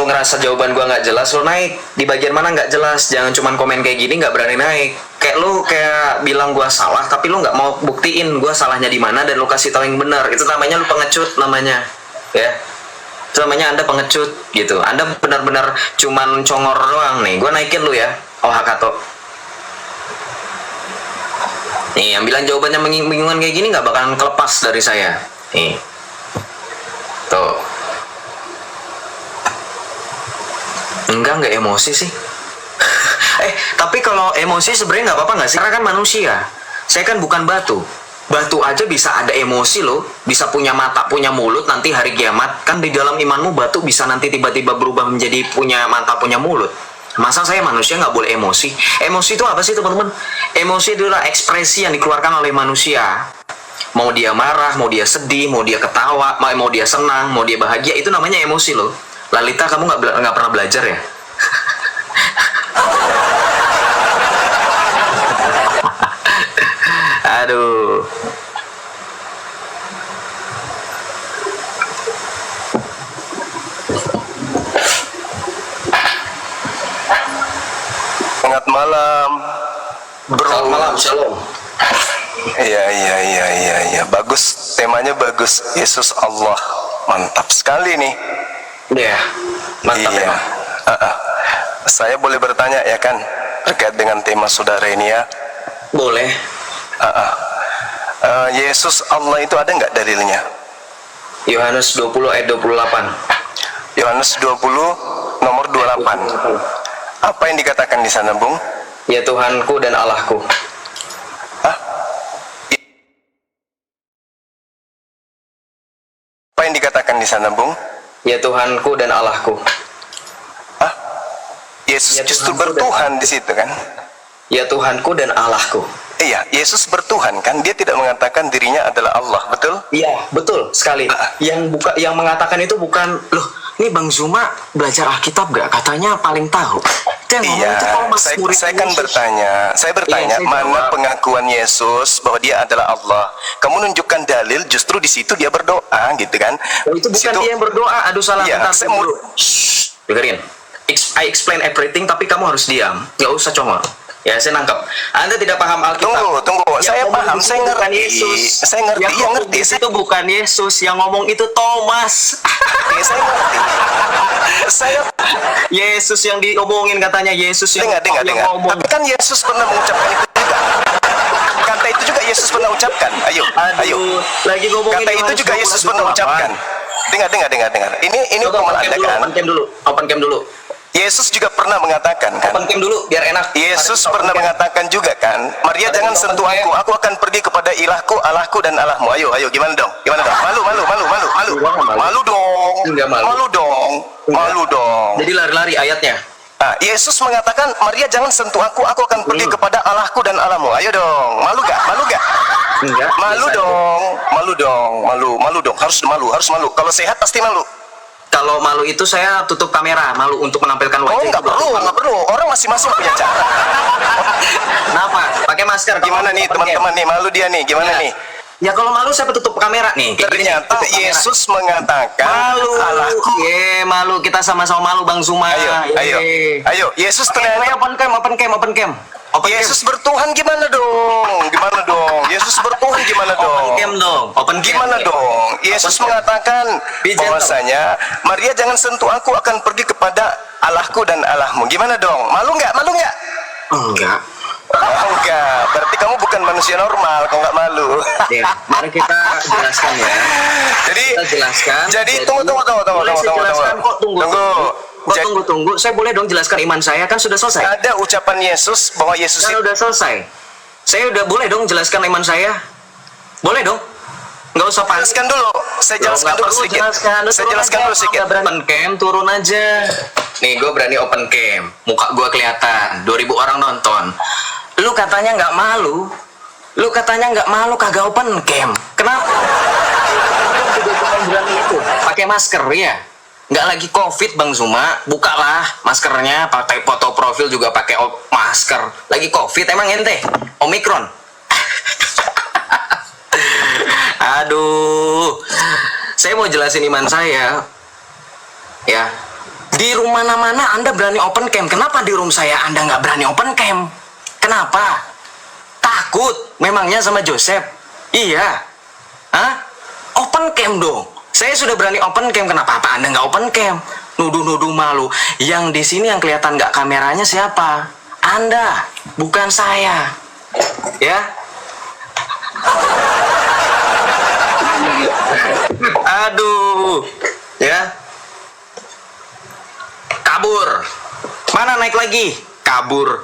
lu ngerasa jawaban gua nggak jelas, lu naik di bagian mana nggak jelas. Jangan cuman komen kayak gini nggak berani naik. Kayak lu kayak bilang gua salah tapi lu nggak mau buktiin gua salahnya di mana dan lu kasih tahu yang benar. Itu namanya lu pengecut namanya, ya. Itu namanya Anda pengecut gitu. Anda benar-benar cuman congor doang nih. Gua naikin lu ya, oh Hakato. Nih, yang bilang jawabannya bingungan kayak gini nggak bakalan kelepas dari saya. Nih, tuh. Enggak emosi sih. Tapi kalau emosi sebenarnya nggak apa-apa nggak sih? Karena kan manusia. Saya kan bukan batu. Batu aja bisa ada emosi loh. Bisa punya mata, punya mulut nanti hari kiamat. Kan di dalam imanmu batu bisa nanti tiba-tiba berubah menjadi punya mata, punya mulut. Masa saya manusia nggak boleh emosi? Emosi itu apa sih teman-teman? Emosi adalah ekspresi yang dikeluarkan oleh manusia. Mau dia marah, mau dia sedih, mau dia ketawa, mau dia senang, mau dia bahagia, itu namanya emosi loh. Lalita, kamu nggak pernah belajar ya? Aduh. Selamat malam, bro. Selamat malam, shalom. Iya. Bagus, temanya bagus. Yesus Allah, mantap sekali nih. Iya, mantap Iya. ya. Saya boleh bertanya ya kan terkait dengan tema saudara ini ya? Boleh. Yesus Allah itu ada nggak dalilnya? Yohanes 20 ayat 28. Yohanes 20 nomor 28. Apa yang dikatakan di sana, Bung? Ya Tuhanku dan Allahku. Apa yang dikatakan di sana, Bung? Ya Tuhanku dan Allahku. Yesus Ya, justru Tuhanku bertuhan di situ kan? Ya Tuhanku dan Allahku. Iya, Yesus bertuhan kan? Dia tidak mengatakan dirinya adalah Allah, betul? Iya, betul sekali. Yang mengatakan itu bukan, loh, ini Bang Zuma belajar Alkitab gak? Katanya paling tahu. Iya, saya kan bertanya, Iya, mana pengakuan Yesus bahwa dia adalah Allah? Kamu nunjukkan dalil, justru di situ dia berdoa, gitu kan? Itu bukan dia yang berdoa. Aduh salah. Iya, saya mau. Dengerin. I explain everything, tapi kamu harus diam. Gak usah congol. Ya, saya nangkep. Anda tidak paham Alkitab. Tunggu. Yang Saya ngomong paham, itu saya bukan ngerti. Yesus. Saya ngerti, Yang iya ngomong ngerti. Itu bukan Yesus. Yang ngomong itu Thomas. Saya ngerti. Saya Yesus yang diomongin katanya. Yesus yang dengar. ngomong. Tapi kan Yesus pernah mengucapkan itu juga. Kata itu juga Yesus pernah ucapkan. Ayo. Lagi ngomongin Kata itu juga Yesus pernah ucapkan. Dengar. Ini hukuman Anda kan? Open cam dulu. Yesus juga pernah mengatakan kan? Open cam dulu biar enak. Yesus pernah mengatakan juga kan, Maria jangan sentuh aku akan pergi kepada ilahku, Allahku dan Allahmu. Ayo, gimana dong? Malu dong. Jadi lari-lari ayatnya. Nah, Yesus mengatakan, Maria jangan sentuh aku akan pergi kepada Allahku dan Allahmu. Ayo dong, malu gak? Enggak. Malu dong, harus malu. Kalau sehat pasti malu. Kalau malu itu saya tutup kamera, malu untuk menampilkan wajah. Nggak perlu. Orang masing-masing punya cara. Kenapa? Pakai masker. Gimana nih teman-teman nih, malu dia nih, gimana nih? Ya kalau malu saya tutup kamera nih. Ternyata Yesus mengatakan malu. Allahku. Malu, kita sama-sama malu Bang Zuma. Ayo. Yesus ternyata open cam. Yesus bertuhan gimana dong? Yesus bertuhan gimana dong? Open cam. Gimana dong? Yesus mengatakan bahwasanya Maria jangan sentuh aku akan pergi kepada Allahku dan Allahmu. Gimana dong? Malu nggak? Enggak. Enggak, berarti kamu bukan manusia normal kalau nggak malu. Ya, mari kita jelaskan ya. Jadi tunggu. Tunggu. Saya boleh dong jelaskan iman saya, kan sudah selesai. Ada ucapan Yesus bahwa Yesus kan udah selesai. Saya udah boleh dong jelaskan iman saya. Boleh dong. Nggak usah panik. Jelaskan dulu. Saya jelaskan dulu sedikit. Saya jelaskan dulu sedikit. Open cam, turun aja. Nih, gue berani open cam. Muka gue kelihatan. 2000 orang nonton. Lu katanya nggak malu, kagak open cam. Kenapa? Juga cuma berani itu. Pakai masker ya. Nggak lagi COVID Bang Zuma, bukalah maskernya, pakai foto profil juga pakai masker. Lagi COVID emang ente? Omikron. Aduh, saya mau jelasin iman saya. Ya, Di room mana-mana Anda berani open cam. Kenapa di room saya Anda nggak berani open cam? Kenapa? Takut memangnya sama Joseph? Iya. Hah? Open cam dong. Saya sudah berani open cam. Kenapa Anda nggak open cam? Nuduh-nuduh malu. Yang di sini yang kelihatan nggak kameranya siapa? Anda, bukan saya. Ya. Aduh. Ya. Kabur. Mana naik lagi? Kabur.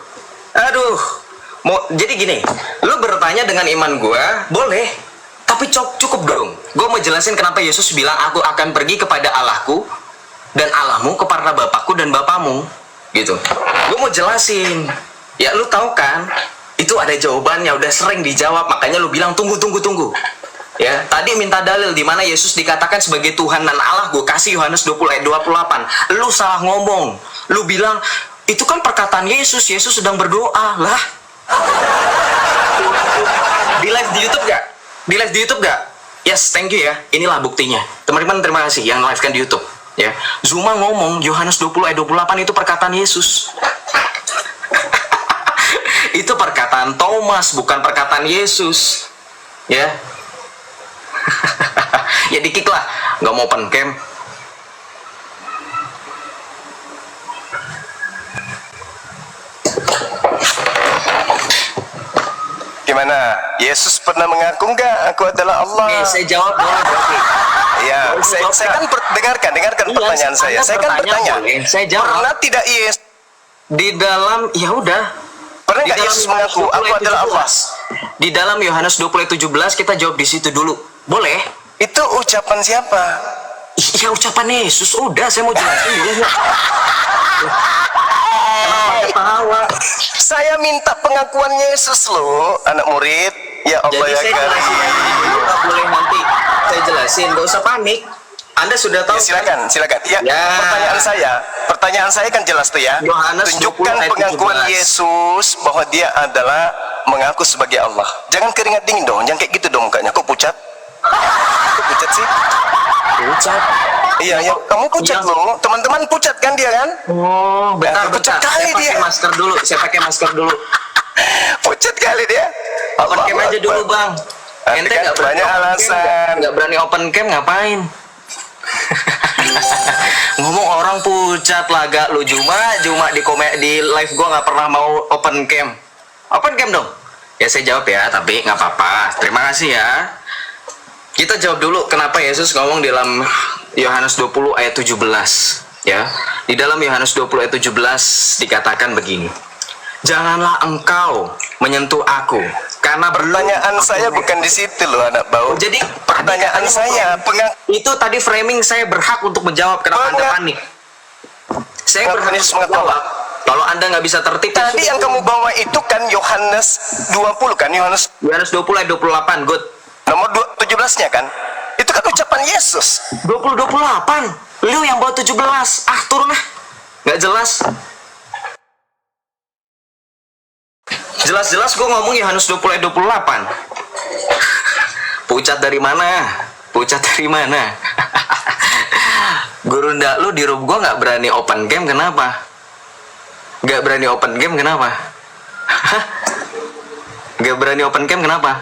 Aduh. Jadi gini, lu bertanya dengan iman gua, boleh. Tapi cukup dong. Gua mau jelasin kenapa Yesus bilang aku akan pergi kepada Allahku dan Allahmu kepada Bapakku dan Bapamu. Gitu. Gua mau jelasin. Ya lu tahu kan? Itu ada jawabannya, udah sering dijawab. Makanya lu bilang tunggu. Ya, tadi minta dalil di mana Yesus dikatakan sebagai Tuhan dan Allah. Gue kasih Yohanes 20 ayat 28. Lu salah ngomong. Lu bilang itu kan perkataan Yesus. Yesus sedang berdoa lah. Di live di YouTube gak? Di live di YouTube gak? Yes, thank you ya. Inilah buktinya. Teman-teman terima kasih yang live kan di YouTube. Ya, Zuma ngomong Yohanes 20 ayat 28 itu perkataan Yesus. Itu perkataan Thomas, bukan perkataan Yesus. Ya. Ya dikik lah, nggak mau open cam. Gimana? Yesus pernah mengaku nggak aku adalah Allah? Saya jawab dong. Ya, saya kan dengarkan pertanyaan saya. Saya kan bertanya. Saya jawab. Pernah tidak Yesus Di dalam, ya udah. Pernah nggak Yesus mengaku aku adalah Allah? Di dalam Yohanes 20 ayat 17 kita jawab di situ dulu. Boleh? Itu ucapan siapa? Ya ucapan Yesus. Udah, saya mau jelasin dulu. Kenapa ketawa? Saya minta pengakuan Yesus loh, anak murid. Ya Allah. Jadi ya saya Karim. jelasin dulu, nggak boleh nanti saya jelasin. Gak usah panik. Anda sudah tahu. Ya, silakan. Ya, Ya. Pertanyaan saya kan jelas tuh ya. Yohanes 20 Tunjukkan ayat pengakuan 17. Yesus bahwa dia adalah mengaku sebagai Allah. Jangan keringat dingin dong, jangan kayak gitu dong mukanya. Kok pucat? Kok pucat sih? Pucat. Iya, kamu pucat Iya. loh. Teman-teman pucat kan dia kan? Oh, bentar. Pucat kali Saya pakai dia. masker dulu. Saya pakai masker dulu. Pucat kali dia. Open cam aja dulu, Bang. Ente Kan nggak berani banyak open cam, alasan. nggak berani open cam ngapain? Ngomong orang pucat laga lu Juma di live gua nggak pernah mau open cam. Open cam dong. Ya saya jawab ya, tapi nggak apa-apa. Terima kasih ya. Kita jawab dulu kenapa Yesus ngomong dalam Yohanes 20 ayat 17 ya. Di dalam Yohanes 20 ayat 17 dikatakan begini. Janganlah engkau menyentuh aku karena Pertanyaan saya bukan di situ loh anak bau. Jadi Pertanyaan saya itu tadi framing saya berhak untuk menjawab. Kenapa Anda panik? Saya berhak Yesus untuk menjawab. Kalau Anda nggak bisa tertib, tadi yang kamu bawa itu kan Yohanes 20 kan? Yohanes 20 ayat 28, good. nomor 17-nya kan? Itu kan ucapan Yesus. 28. Lu yang bawa 17. Ah, turun lah. Nggak jelas. Jelas-jelas gue ngomong Yohanes 20 ayat 28. Pucat dari mana? Pucat dari mana? Guru ndak lu di room gue nggak berani open game, kenapa? Nggak berani open game, kenapa? Hah? Nggak berani open game, kenapa?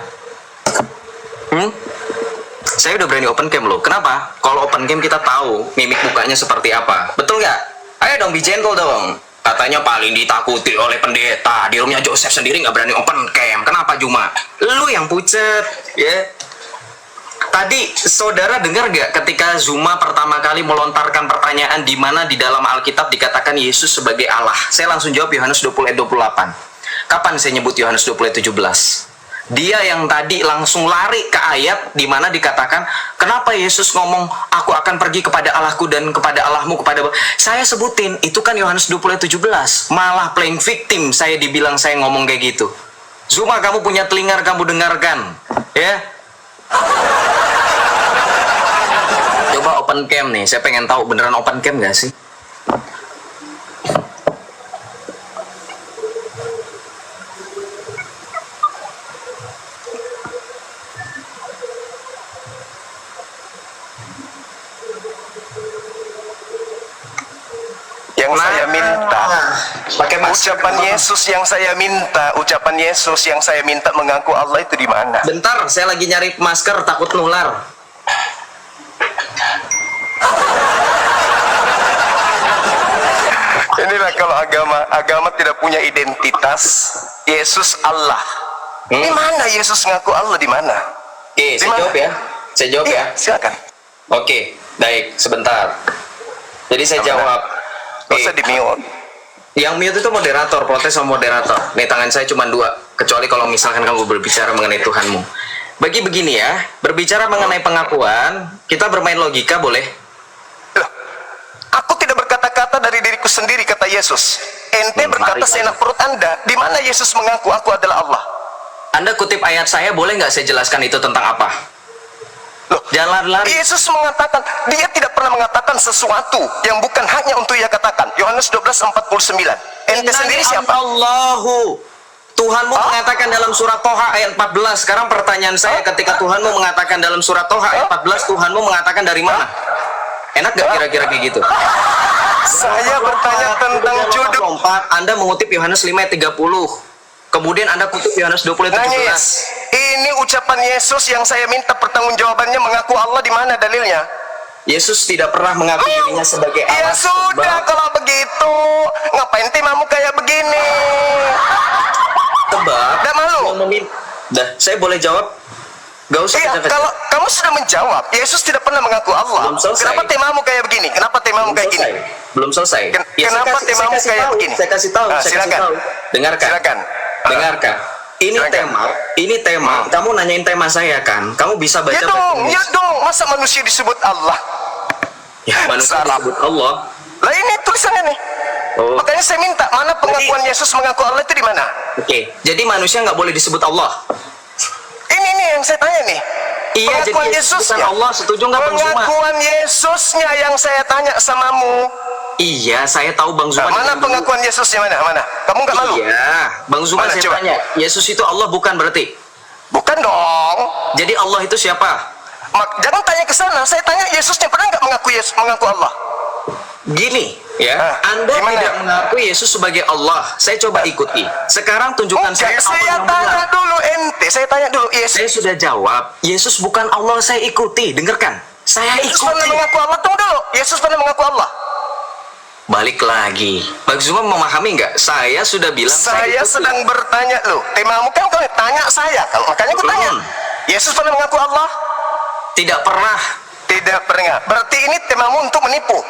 Saya udah berani open cam loh. Kenapa? Kalau open cam kita tahu mimik mukanya seperti apa. Betul nggak? Ayo dong, be gentle dong. Katanya paling ditakuti oleh pendeta. Di roomnya Joseph sendiri nggak berani open cam. Kenapa Juma? Lu yang pucet, ya. Tadi saudara dengar nggak ketika Zuma pertama kali melontarkan pertanyaan di mana di dalam Alkitab dikatakan Yesus sebagai Allah? Saya langsung jawab Yohanes 20 ayat 28. Kapan saya nyebut Yohanes 20 ayat 17? Dia yang tadi langsung lari ke ayat di mana dikatakan, kenapa Yesus ngomong, aku akan pergi kepada Allahku dan kepada Allahmu kepada saya sebutin, itu kan Yohanes 20 ayat 17. Malah playing victim saya dibilang saya ngomong kayak gitu. Zuma, kamu punya telinga, kamu dengarkan. Ya. Coba open cam nih, saya pengen tahu beneran open cam gak sih? yang saya minta. Pakai masker. Ucapan Yesus yang saya minta, ucapan Yesus yang saya minta mengaku Allah itu di mana? Bentar, saya lagi nyari masker, takut nular. Inilah kalau agama tidak punya identitas. Yesus Allah. Di mana Yesus ngaku Allah, di mana? Oke, saya jawab ya. Saya jawab ya. Silakan. Oke, baik, sebentar. Jadi saya jawab. Gak usah di mute. Yang mute itu moderator, protes sama moderator. Nih tangan saya cuma 2, kecuali kalau misalkan kamu berbicara mengenai Tuhanmu. Bagi begini ya, berbicara mengenai pengakuan, kita bermain logika boleh? Loh, aku tidak berkata-kata dari diriku sendiri, kata Yesus. Ente berkata seenak perut Anda. Di mana Yesus mengaku aku adalah Allah? Anda kutip ayat saya, boleh nggak saya jelaskan itu tentang apa? Loh, Jangan lari. Yesus mengatakan, dia tidak pernah mengatakan sesuatu yang bukan haknya untuk ia katakan. Yohanes 12:49. Ente sendiri siapa? Allahu. Tuhanmu mengatakan dalam surat Toha ayat 14. Sekarang pertanyaan saya, ketika Tuhanmu mengatakan dalam surat Toha ayat 14, Tuhanmu mengatakan dari mana? Enak gak kira-kira kayak gitu? Saya bertanya tentang judul. Anda mengutip Yohanes 5 ayat 30. Kemudian Anda kutip Yohanes 20 ayat 17. Nangis. Ini ucapan Yesus yang saya minta pertanggungjawabannya, mengaku Allah, di mana dalilnya? Yesus tidak pernah mengaku dirinya sebagai Ya Allah. sudah, kalau begitu ngapain timamu kayak begini? Sebab Tidak malu? Dah, saya boleh jawab? Gak usah Iya, kecil-kecil. kalau kamu sudah menjawab, Yesus tidak pernah mengaku Allah. Belum selesai. Kenapa temamu kayak begini? Kenapa temamu kayak gini? Belum selesai. Kenapa temamu kayak begini? Saya kasih tahu, saya kasih silakan. tahu. Dengarkan. Silakan. Dengarkan. Ini Silakan. tema. Kamu nanyain tema saya kan? Kamu bisa baca Ya bahasa dong, Inggris. ya dong. Masa manusia disebut Allah? Ya, manusia Sarap. disebut Allah. Lah ini tulisannya nih. Oh. Makanya saya minta, mana pengakuan Yesus mengaku Allah itu di mana? Oke, jadi manusia nggak boleh disebut Allah. Ini nih yang saya tanya nih. Iya, jadi Pengakuan Yesus bukan Yesusnya. Allah. Setuju nggak Bang Zuma? Pengakuan Yesusnya yang saya tanya samamu. Iya, saya tahu Bang Zuma. Nah, mana dengar dulu. pengakuan Yesusnya, mana? Mana? Kamu nggak malu? Iya, Bang Zuma Mana, saya coba? tanya. Yesus itu Allah bukan berarti? Bukan dong. Jadi Allah itu siapa? Jangan tanya ke sana. Saya tanya Yesusnya pernah nggak mengaku Allah? Gini, ya. Anda gimana? tidak mengaku Yesus sebagai Allah. Saya coba ikuti. Sekarang tunjukkan Oke, saya Allah saya yang tanya benar. dulu ente. Saya tanya dulu Yesus. Saya sudah jawab. Yesus bukan Allah, saya ikuti. Dengarkan. Saya Yesus pernah ikuti. mengaku Allah. Tunggu dulu. Yesus pernah mengaku Allah. Balik lagi. Bang Zuma memahami nggak? Saya sudah bilang. Saya ikuti. sedang bertanya loh. Temamu kan kau tanya saya. Makanya aku tanya. Yesus pernah mengaku Allah? Tidak pernah. Tidak pernah. Berarti ini temamu untuk menipu.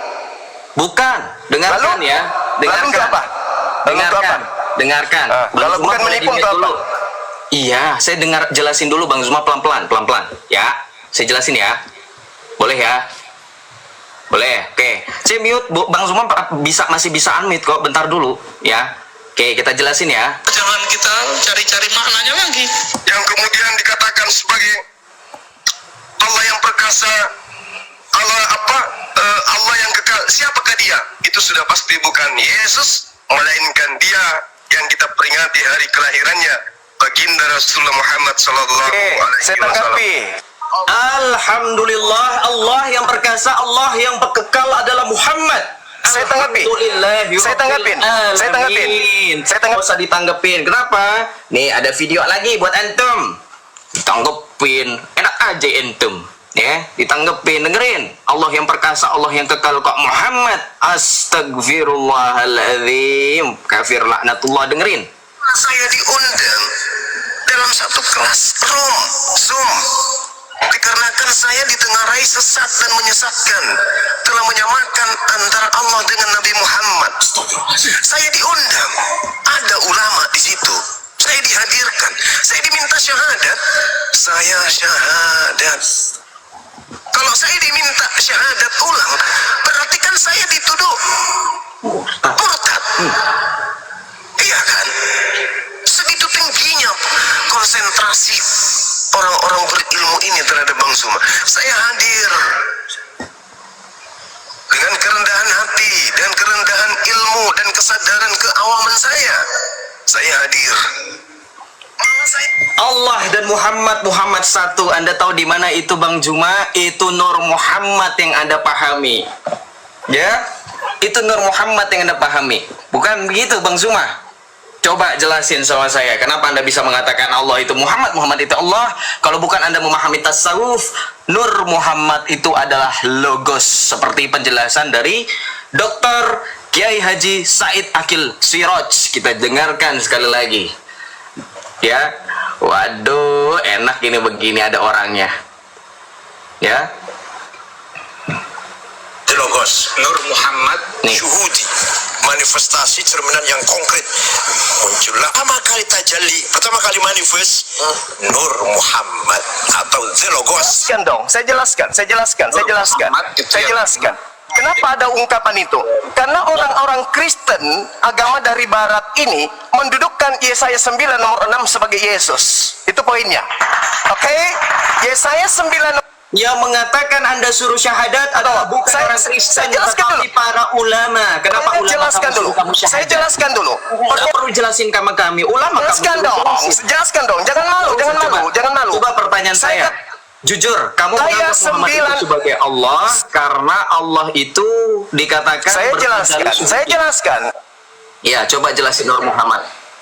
Bukan. Dengarkan Lalu? ya. Lalu Dengarkan. untuk apa? Lalu untuk Dengarkan. apa? Dengarkan. Bang kalau Zuma bukan boleh menipu di-mute untuk dulu. apa? Iya, saya jelasin dulu Bang Zuma pelan-pelan, pelan-pelan. Ya, saya jelasin ya. Boleh ya? Boleh. Oke. Saya mute, Bang Zuma masih bisa unmute kok. Bentar dulu, ya. Oke, kita jelasin ya. Jangan kita cari-cari maknanya lagi. Yang kemudian dikatakan sebagai Allah yang perkasa, Allah apa? Allah yang kekal. Siapakah dia? Itu sudah pasti bukan Yesus, melainkan dia yang kita peringati hari kelahirannya, baginda Rasulullah Muhammad sallallahu alaihi wasallam. Alhamdulillah, Allah yang perkasa, Allah yang kekal adalah Muhammad. Saya tanggapi. Saya tanggapin. Saya tanggapin. Saya tanggap. Nggak usah ditanggepin. Kenapa? Nih ada video lagi buat antum. Ditanggepin. Enak aja antum. Ya, ditanggepin, dengerin. Allah yang perkasa, Allah yang kekal kok Muhammad. Astagfirullahaladzim. Kafir laknatullah, dengerin. Saya diundang dalam satu kelas Zoom. Dikarenakan saya ditengarai sesat dan menyesatkan, telah menyamakan antara Allah dengan Nabi Muhammad. Saya diundang, ada ulama di situ. Saya dihadirkan, saya diminta syahadat. Saya syahadat. Kalau saya diminta syahadat ulang, berarti kan saya dituduh murtad. Iya kan? Segitu tingginya konsentrasi orang-orang berilmu ini terhadap Bang Zuma. Saya hadir dengan kerendahan hati dan kerendahan ilmu dan kesadaran keawaman saya. Saya hadir. Allah dan Muhammad satu. Anda tahu di mana itu Bang Juma? Itu Nur Muhammad yang Anda pahami. Ya, Itu Nur Muhammad yang Anda pahami. Bukan begitu Bang Zuma? Coba jelasin sama saya, kenapa Anda bisa mengatakan Allah itu Muhammad, Muhammad itu Allah, kalau bukan Anda memahami tasawuf, Nur Muhammad itu adalah logos, seperti penjelasan dari Dr. Kiai Haji Said Akil Siroj. Kita dengarkan sekali lagi. Ya, waduh, enak ini begini ada orangnya. Ya, Logos Nur Muhammad Nih. syuhudi, manifestasi cerminan yang konkret. Muncullah pertama kali tajalli, pertama kali manifest Nur Muhammad atau the Logos. Jelaskan dong, saya jelaskan. Saya jelaskan. Kenapa ada ungkapan itu? Karena orang-orang Kristen agama dari barat ini mendudukkan Yesaya 9 nomor 6 sebagai Yesus. Itu poinnya. Oke? Yesaya 9 yang mengatakan Anda suruh syahadat adalah bukan orang Kristen, saya jelaskan tetapi dulu. para ulama. Kenapa Saya ulama jelaskan kamu dulu. suruh kamu syahadat? Saya jelaskan dulu. Nggak perlu jelasin sama kami. Ulama Jelaskan kamu dong. suruh jelasin. Jelaskan dong. Jangan malu, jangan Coba. malu, jangan malu. Coba pertanyaan saya. Jujur, kamu Saya menganggap Muhammad itu 9 sebagai Allah karena Allah itu dikatakan Saya berbicara jelaskan. suci. Saya jelaskan. Ya, coba jelasin Nur Muhammad.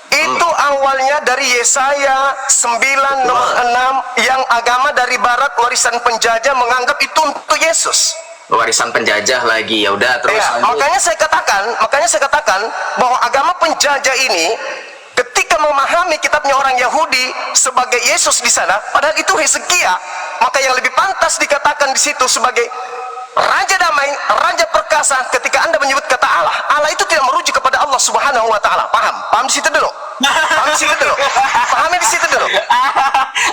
Itu awalnya dari Yesaya 9 nomor 6 yang agama dari barat warisan penjajah menganggap itu untuk Yesus. Warisan penjajah lagi. Ya udah terus Ya, lanjut. makanya saya katakan bahwa agama penjajah ini ketika memahami kitabnya orang Yahudi sebagai Yesus di sana, padahal itu Hezekia, maka yang lebih pantas dikatakan di situ sebagai Raja damai, Raja perkasa. Ketika Anda menyebut kata Allah, Allah itu tidak merujuk kepada Allah Subhanahu wa taala. Paham? Paham di situ dulu. Paham di situ dulu. Pahami di situ dulu.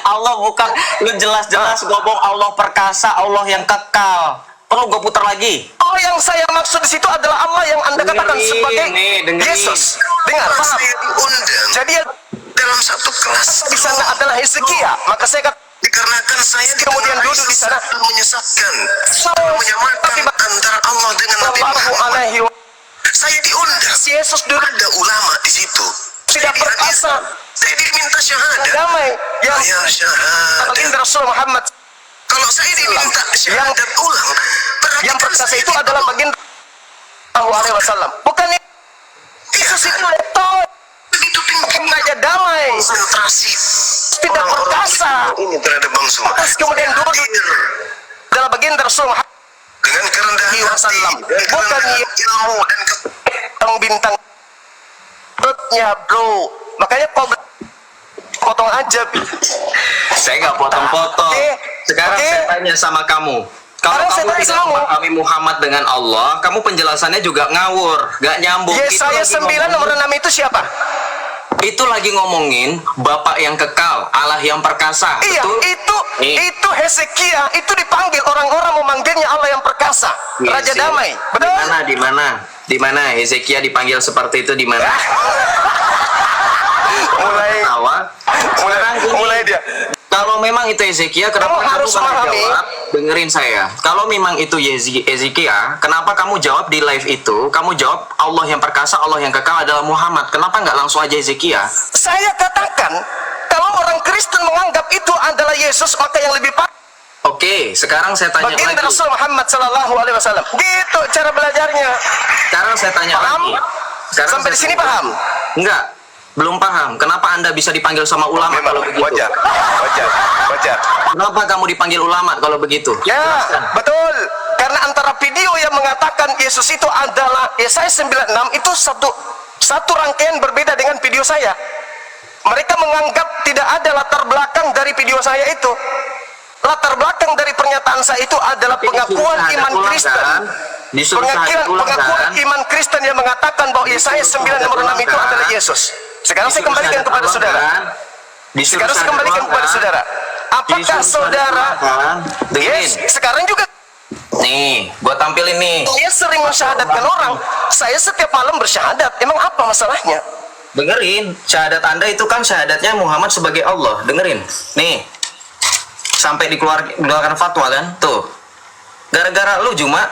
Allah bukan, lu jelas-jelas ngomong Allah perkasa, Allah yang kekal. Perlu gue putar lagi? Oh, yang saya maksud di situ adalah Allah yang Anda katakan Dengerin, sebagai nih, dengerin. Yesus. Dengar, paham? Saya diundang Jadi yang dalam satu kelas di sana adalah Hezekia. Maka saya katakan dikarenakan saya kemudian duduk di sana. menyesatkan, menyamakan antara Allah dengan Nabi Sallallahu Muhammad. alaihi wa Saya diundang, Yesus duduk ada ulama di situ. tidak Saya perkasa, dihadirkan. Saya diminta syahadat. damai yang Saya syahadat. baginda Rasul Muhammad Kalau saya diminta syahadat ulang, yang perhatikan perkasa saya itu adalah baginda Sallallahu alaihi wasallam. Bukan Yesus itu leton, begitu tinggi aja damai, konsentrasi tidak orang-orang perkasa. ini terhadap Bang Zuma. Terus kemudian Saya duduk hadir adalah baginda Rasul Muhammad dengan kerendahan hati wasallam. dan Bukan kerendahan ilmu dan bintang perutnya, bro. Makanya kau potong aja. Saya nggak potong-potong. Oke. Sekarang Oke. saya tanya sama kamu. Kalau Sekarang saya kamu tanya tidak sama kamu. memahami Muhammad dengan Allah, kamu penjelasannya juga ngawur, nggak nyambung. Yesaya 9 nomor 6 itu siapa? Itu lagi ngomongin Bapak yang kekal, Allah yang perkasa. Iya, Betul? Nih. itu Hezekia, itu dipanggil orang-orang memanggilnya Allah yang perkasa, Raja Yesaya. damai. Betul? Di mana Hezekia dipanggil seperti itu di mana? Mulai Tawa. Sekarang gini, mulai dia. Kalau memang itu Hezekia, kenapa Kamu harus nggak memahami. jawab? Dengerin saya. Kalau memang itu Hezekia, kenapa kamu jawab di live itu? Kamu jawab Allah yang perkasa, Allah yang kekal adalah Muhammad. Kenapa nggak langsung aja Hezekia? Saya katakan, kalau orang Kristen menganggap itu adalah Yesus, maka yang lebih pas Oke, sekarang saya tanya baginda lagi. Rasul Muhammad sallallahu alaihi wasallam. Gitu cara belajarnya. Sekarang saya tanya Paham? lagi. Sekarang Sampai saya di sini tanya paham? lagi. Enggak, belum paham. Kenapa Anda bisa dipanggil sama ulama kalau begitu? wajar. Kenapa kamu dipanggil ulama kalau begitu? Ya, Jelaskan. betul. Karena antara video yang mengatakan Yesus itu adalah Yesaya 96 itu satu rangkaian berbeda dengan video saya. Mereka menganggap tidak ada latar belakang dari video saya itu. Latar belakang dari pernyataan saya itu adalah Tapi disuruh pengakuan syahadat iman ulang, Kristen. kan? Disuruh syahadat ulang, Pengakuan kan? iman Kristen yang mengatakan bahwa Yesaya Disuruh 9 nomor 6 itu syahadat adalah ulang, Yesus. Sekarang saya Disuruh kembalikan syahadat kepada ulang, saudara. kan? Disuruh Sekarang saya syahadat kembalikan ulang, kepada kan? saudara. Apakah Disuruh syahadat saudara ulang, kan? Dengerin. Yes, sekarang juga Nih, gua tampilin nih. saya sering mensyahadatkan orang. Saya setiap malam bersyahadat. Emang apa masalahnya? Dengerin, syahadat Anda itu kan syahadatnya Muhammad sebagai Allah. Dengerin. Nih. Sampai dikeluarkan fatwa kan? Tuh. Gara-gara lu Juma.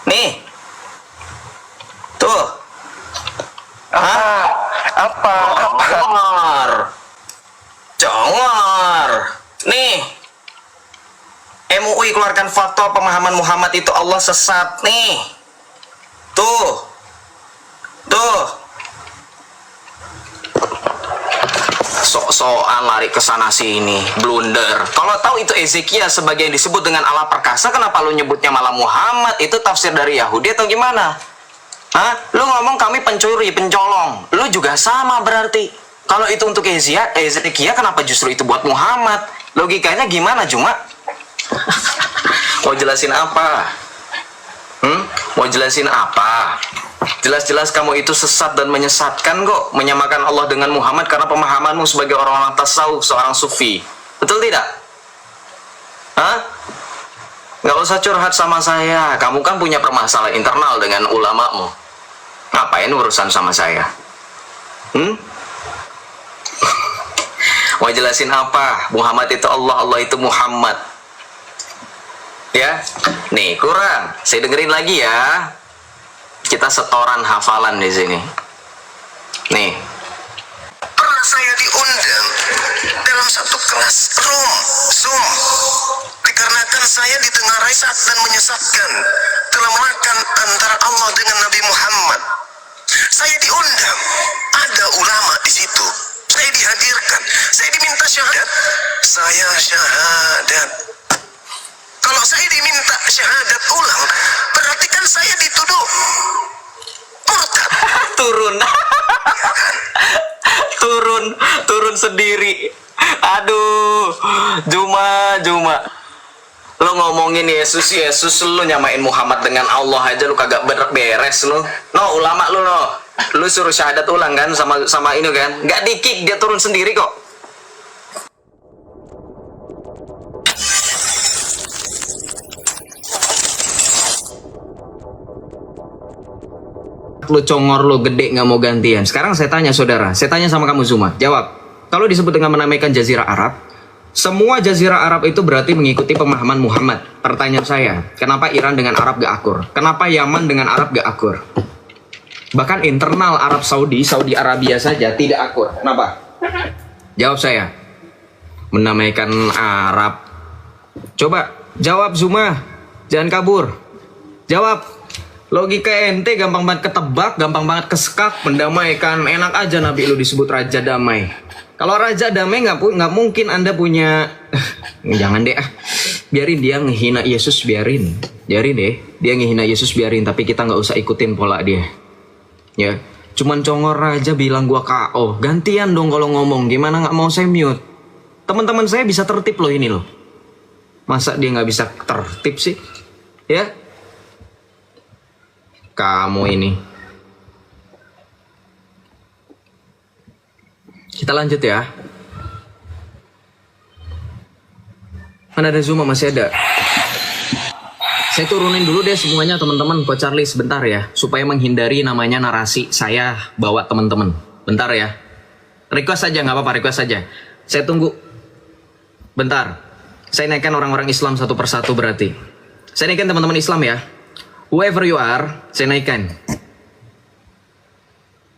Nih. Tuh. Apa? Congor. Nih. MUI MUI keluarkan fatwa pemahaman Muhammad itu Allah sesat nih. Tuh. Sok-sokan lari ke sana sini, blunder. Kalau tahu itu Ezekiel sebagai yang disebut dengan Allah perkasa, kenapa lu nyebutnya malah Muhammad? Itu tafsir dari Yahudi atau gimana? Hah? Lu ngomong kami pencuri, pencolong. Lu juga sama berarti. Kalau itu untuk Ezekiel, kenapa justru itu buat Muhammad? Logikanya gimana, Juma? Mau jelasin apa? Mau jelasin apa? Jelas-jelas kamu itu sesat dan menyesatkan kok, menyamakan Allah dengan Muhammad karena pemahamanmu sebagai orang-orang tasawuf, seorang sufi. Betul tidak? Hah? Gak usah curhat sama saya. Kamu kan punya permasalahan internal dengan ulamamu. Ngapain urusan sama saya? Mau jelasin apa? Muhammad itu Allah, Allah itu Muhammad. Ya, nih kurang. Saya dengerin lagi ya. Kita setoran hafalan di sini. Nih. Pernah saya diundang dalam satu kelas Zoom. Dikarenakan saya ditengarai saat dan menyesatkan telah makan antara Allah dengan Nabi Muhammad. Saya diundang, ada ulama di situ. Saya dihadirkan, saya diminta syahadat. Saya syahadat. Kalau saya diminta syahadat ulang, berarti kan saya dituduh murtad. turun sendiri. Aduh, Juma. Lo ngomongin Yesus, lo nyamain Muhammad dengan Allah aja lo kagak beres lo. No, ulama lo no. Lo suruh syahadat ulang kan sama ini kan? Nggak di-kick, dia turun sendiri kok. Lu congor lu gede nggak mau gantian. Sekarang saya tanya saudara, saya tanya sama kamu Zuma, jawab. Kalau disebut dengan menamaikan Jazirah Arab, semua Jazirah Arab itu berarti mengikuti pemahaman Muhammad. Pertanyaan saya, kenapa Iran dengan Arab gak akur? Kenapa Yaman dengan Arab gak akur? Bahkan internal Arab Saudi Arabia saja tidak akur. Kenapa? Jawab saya. Menamaikan Arab. Coba jawab Zuma, jangan kabur. Jawab. Logika ente gampang banget ketebak, gampang banget kesekak, mendamaikan. Enak aja Nabi lu disebut Raja Damai. Kalau Raja Damai nggak mungkin Anda punya. Jangan deh biarin dia ngehina Yesus, biarin deh dia ngehina Yesus, biarin. Tapi kita nggak usah ikutin pola dia. Ya, cuman congor aja bilang gua KO. Gantian dong kalau ngomong. Gimana nggak mau saya mute? Teman-teman saya bisa tertib loh ini loh. Masa dia nggak bisa tertib sih? Ya. Kamu ini. Kita lanjut ya. Mana ada Zuma, masih ada. Saya turunin dulu deh semuanya teman-teman. Ko Charlie sebentar ya, supaya menghindari namanya narasi saya bawa teman-teman. Bentar ya. Request aja, nggak apa-apa, request aja. Saya tunggu. Bentar. Saya naikkan orang-orang Islam satu persatu berarti. Saya naikkan teman-teman Islam ya. Whoever you are, saya naikkan.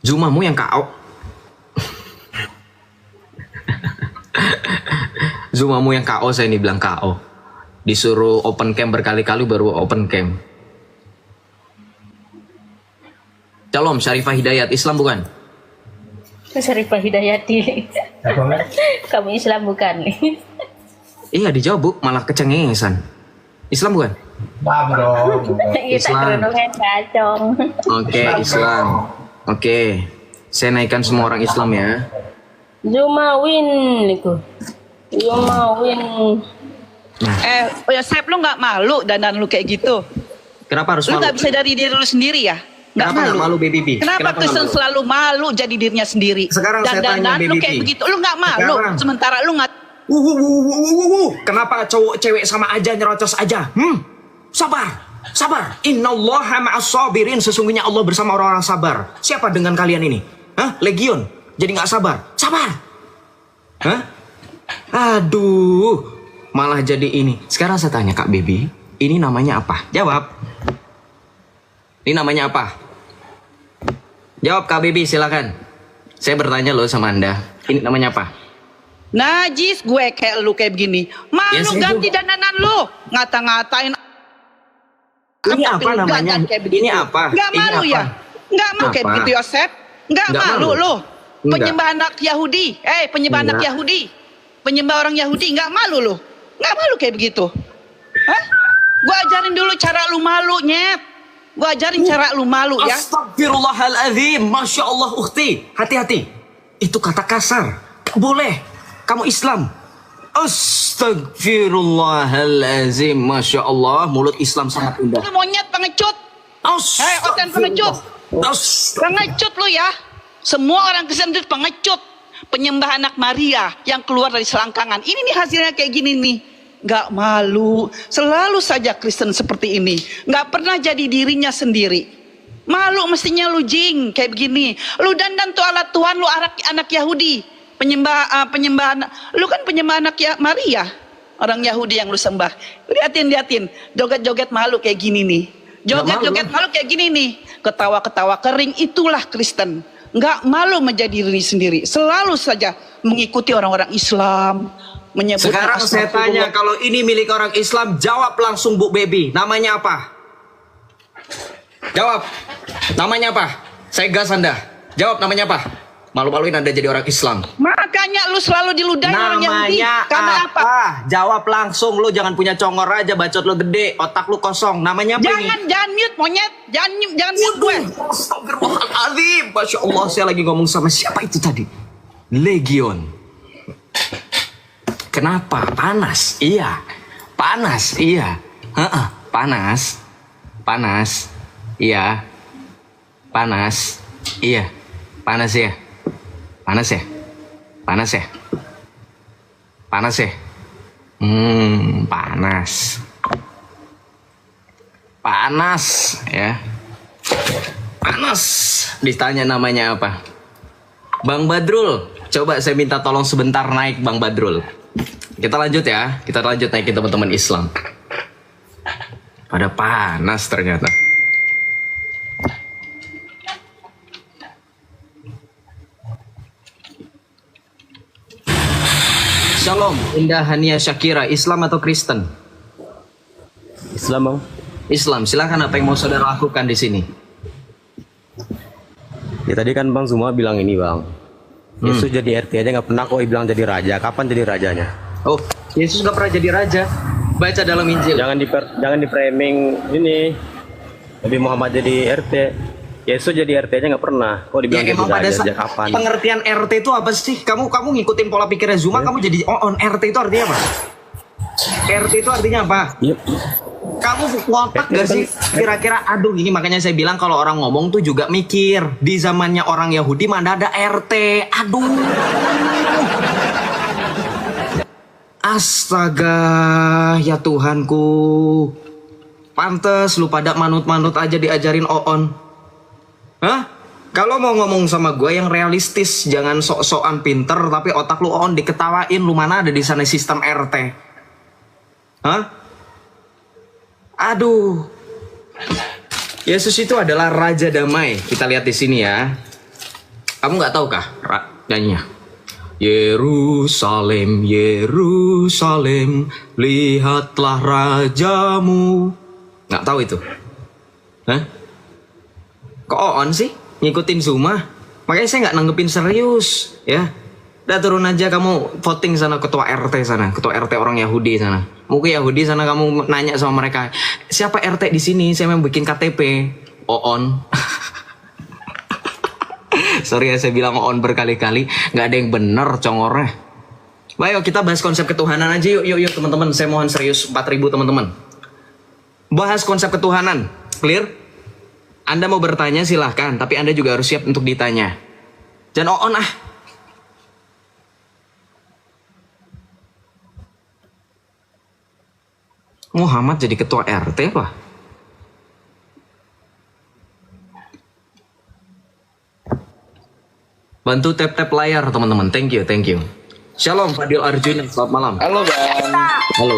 Zumamu yang KO. Zumamu yang KO, saya ini bilang KO. Disuruh open cam berkali-kali baru open cam. Shalom, Syarifah Hidayat, Islam bukan? Syarifah Hidayati. Kamu Islam bukan? Iya dijawab bu, malah kecengengesan. Islam bukan? Islam. Oke, Islam. Oke, saya naikkan semua orang Islam ya. Zumawin itu. Zumawin. Yosep, lu nggak malu dandan lu kayak gitu? Kenapa harus Lu malu? nggak bisa dari diri lu sendiri ya? Nggak Kenapa malu? nggak malu, Baby B? Kenapa nggak Kristen malu? selalu malu jadi dirinya sendiri? Sekarang saya tanya, Dan lu Baby kayak B. begitu, lu nggak malu. Sekarang. Sementara lu nggak. Kenapa cowok cewek sama aja nyerocos aja? Sabar. Innallaha ma'as sabirin. Sesungguhnya Allah bersama orang-orang sabar. Siapa dengan kalian ini? Hah? Legion. Jadi nggak sabar. Sabar. Hah? Aduh. Malah jadi ini. Sekarang saya tanya Kak Baby, ini namanya apa? Jawab. Ini namanya apa? Jawab Kak Baby, silakan. Saya bertanya loh sama Anda. Ini namanya apa? Najis gue kayak lu kayak begini. Ya, Malu saya ganti juga. dandanan lu. Ngata-ngatain. Ini apa lu namanya? dandan kayak begitu. Ini apa? Nggak Ini malu apa? ya? Nggak malu kayak Apa? begitu Yosef? Nggak Nggak malu malu. lu? Nggak. Penyembah anak Yahudi. Penyembah anak Nggak. Yahudi. Penyembah orang Yahudi. Nggak malu lu? Nggak malu kayak begitu? Hah? Gua ajarin dulu cara lu malu, nyet. Gua ajarin cara lu malu ya. Astagfirullahaladzim. Masya Allah, ukhti. Hati-hati. Itu kata kasar. Gak boleh. Kamu Islam. Astagfirullahaladzim. Masya Allah. Mulut Islam sangat indah. Lu monyet pengecut. Oten pengecut. Pengecut lu ya. Semua orang Kristen itu pengecut. Penyembah anak Maria yang keluar dari selangkangan. Ini nih hasilnya kayak gini nih. Nggak malu. Selalu saja Kristen seperti ini. Nggak pernah jadi dirinya sendiri. Malu mestinya lu jing kayak begini. Lu dandan tuh alat Tuhan, lu anak Yahudi. Penyembah lu kan penyembah anak Maria. Orang Yahudi yang lu sembah. Liatin. Joget-joget malu kayak gini nih. Joget-joget malu kayak gini nih. Ketawa-ketawa kering, itulah Kristen. Nggak malu menjadi diri sendiri. Selalu saja mengikuti orang-orang Islam. Menyebut Sekarang saya tanya, kalau ini milik orang Islam, jawab langsung Bu Baby. Namanya apa? Jawab. Namanya apa? Saya gas Anda. Jawab namanya apa? Malu-maluin Anda jadi orang Islam. Makanya lu selalu diludahin orang Yahudi. Namanya Karena apa? Jawab langsung. Lu jangan punya congor aja, bacot lu gede, otak lu kosong. Namanya apa ini? Jangan mute monyet. Jangan mute gue. Astagfirullahaladzim. Masya Allah, saya lagi ngomong sama siapa itu tadi? Legion. Kenapa? Panas. Iya. Panas. Iya. Heeh. Panas. Panas. Iya. Panas. Iya. Panas ya. Panas ya. Panas ya. Panas ya. Panas. Panas ya. Panas. Ditanya namanya apa? Bang Badrul. Coba saya minta tolong sebentar naik Bang Badrul. Kita lanjut ya. Kita lanjut naikin teman-teman Islam. Pada panas ternyata. Shalom, Indah Hania Syakira, Islam atau Kristen? Islam bang. Islam, silakan apa yang mau saudara lakukan di sini? Ya tadi kan bang semua bilang ini bang. Yesus jadi RT aja nggak pernah kok bilang jadi raja. Kapan jadi rajanya? Oh, Yesus nggak pernah jadi raja. Baca dalam Injil. Jangan di framing ini. Nabi Muhammad jadi RT. Yesus jadi RT aja nggak pernah. Kok dibilang Ya, jadi emang pada raja? Sejak kapan? pengertian RT itu apa sih? Kamu ngikutin pola pikirnya Zuma, kamu jadi on RT itu artinya apa? RT itu artinya apa? Iya. Kamu ngotak gak sih? Kira-kira aduh ini makanya saya bilang kalau orang ngomong tuh juga mikir. Di zamannya orang Yahudi mana ada RT. Aduh. Astaga, ya Tuhanku. Pantes lu pada manut-manut aja diajarin Oon. Hah? Kalau mau ngomong sama gue yang realistis, jangan sok-sokan pinter tapi otak lu Oon diketawain, lu mana ada di sana sistem RT. Hah? Aduh. Yesus itu adalah Raja Damai. Kita lihat di sini ya. Kamu nggak tahu kah nyanyinya? Yerusalem, Yerusalem, lihatlah rajamu. Nggak tahu itu? Hah? Kok on sih? Ngikutin Zuma? Makanya saya nggak nanggepin serius, ya. Udah turun aja kamu voting sana ketua RT sana, ketua RT orang Yahudi sana. Mungkin Yahudi sana kamu nanya sama mereka, siapa RT di sini? Saya mau bikin KTP. Oon. Sorry ya saya bilang Oon berkali-kali, nggak ada yang bener congornya. Baik, kita bahas konsep ketuhanan aja yuk teman-teman. Saya mohon serius 4.000 teman-teman. Bahas konsep ketuhanan, clear? Anda mau bertanya silahkan, tapi Anda juga harus siap untuk ditanya. Jangan Oon ah. Muhammad jadi ketua RT apa? Bantu tap-tap layar teman-teman. Thank you. Shalom Fadil Arjun, selamat malam. Halo bang. Halo.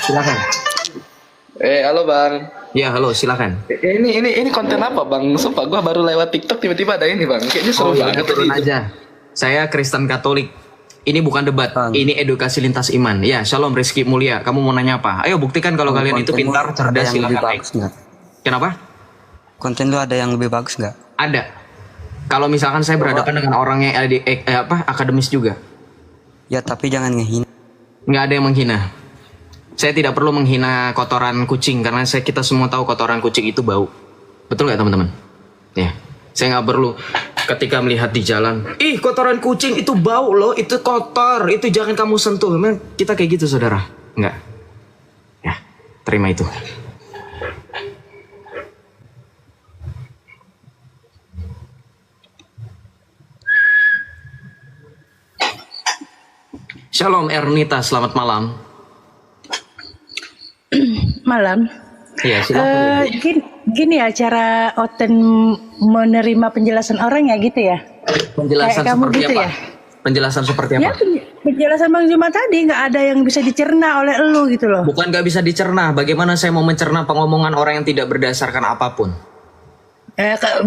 Silakan. Halo bang. Ya, halo, silakan. Ini konten apa bang? Sumpah gua baru lewat TikTok tiba-tiba ada ini bang. Kayaknya seru Ya banget. udah, turun tadi itu. aja. Saya Kristen Katolik. Ini bukan debat, ini edukasi lintas iman. Ya, Shalom Rizky Mulia, kamu mau nanya apa? Ayo buktikan kalau kalian itu pintar, cerdas, silakan. Kenapa? Konten lu ada yang lebih bagus nggak? Ada. Kalau misalkan saya berhadapan dengan orang yang akademis juga. Ya tapi jangan ngehina. Nggak ada yang menghina. Saya tidak perlu menghina kotoran kucing karena kita semua tahu kotoran kucing itu bau. Betul nggak teman-teman? Ya. Saya nggak perlu ketika melihat di jalan, ih kotoran kucing itu bau loh, itu kotor, itu jangan kamu sentuh. Memang kita kayak gitu saudara? Enggak. Ya, terima itu. Shalom Ernita, selamat malam. Malam. Iya, silakan. Gini ya cara Oten menerima penjelasan orang ya gitu ya. Penjelasan kayak kamu seperti gitu apa? Ya? Penjelasan seperti apa? Ya penjelasan Bang Juma tadi nggak ada yang bisa dicerna oleh elu gitu loh. Bukan nggak bisa dicerna. Bagaimana saya mau mencerna pengomongan orang yang tidak berdasarkan apapun?